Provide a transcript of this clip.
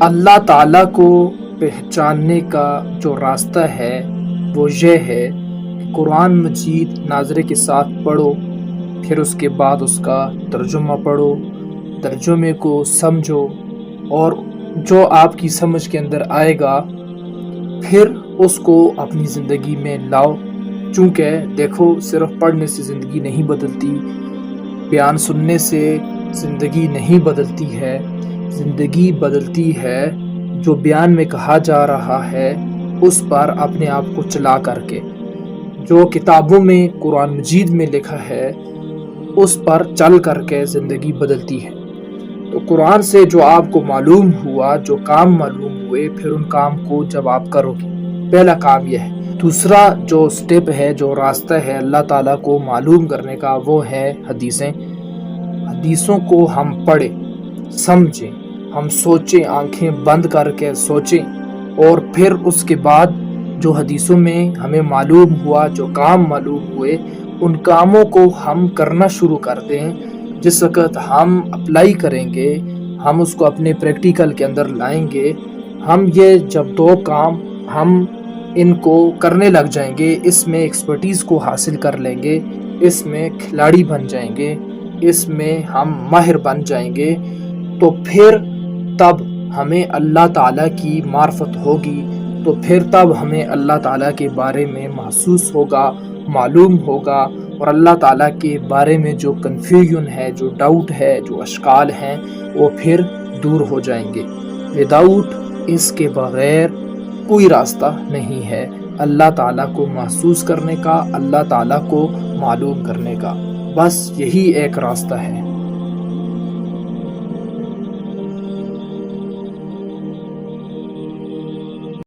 اللہ تعالیٰ کو پہچاننے کا جو راستہ ہے وہ یہ ہے کہ قرآن مجید ناظرے کے ساتھ پڑھو، پھر اس کے بعد اس کا ترجمہ پڑھو، ترجمے کو سمجھو، اور جو آپ کی سمجھ کے اندر آئے گا پھر اس کو اپنی زندگی میں لاؤ۔ چونکہ دیکھو، صرف پڑھنے سے زندگی نہیں بدلتی، بیان سننے سے زندگی نہیں بدلتی ہے، زندگی بدلتی ہے جو بیان میں کہا جا رہا ہے اس پر اپنے آپ کو چلا کر کے، جو کتابوں میں قرآن مجید میں لکھا ہے اس پر چل کر کے زندگی بدلتی ہے۔ تو قرآن سے جو آپ کو معلوم ہوا، جو کام معلوم ہوئے، پھر ان کام کو جب آپ کرو گے، پہلا کام یہ ہے۔ دوسرا جو سٹیپ ہے، جو راستہ ہے اللہ تعالیٰ کو معلوم کرنے کا، وہ ہے حدیثیں۔ حدیثوں کو ہم پڑھیں، سمجھیں، ہم سوچیں، آنکھیں بند کر کے سوچیں، اور پھر اس کے بعد جو حدیثوں میں ہمیں معلوم ہوا، جو کام معلوم ہوئے، ان کاموں کو ہم کرنا شروع کر دیں۔ جس وقت ہم اپلائی کریں گے، ہم اس کو اپنے پریکٹیکل کے اندر لائیں گے، ہم یہ جب دو کام ہم ان کو کرنے لگ جائیں گے، اس میں ایکسپرٹیز کو حاصل کر لیں گے، اس میں کھلاڑی بن جائیں گے، اس میں ہم ماہر بن جائیں گے، تو پھر تب ہمیں اللہ تعالیٰ کی معرفت ہوگی، تو پھر تب ہمیں اللہ تعالیٰ کے بارے میں محسوس ہوگا، معلوم ہوگا، اور اللہ تعالیٰ کے بارے میں جو کنفیوژن ہے، جو ڈاؤٹ ہے، جو اشکال ہیں، وہ پھر دور ہو جائیں گے۔ وداؤٹ اس کے بغیر کوئی راستہ نہیں ہے اللہ تعالیٰ کو محسوس کرنے کا، اللہ تعالیٰ کو معلوم کرنے کا، بس یہی ایک راستہ ہے۔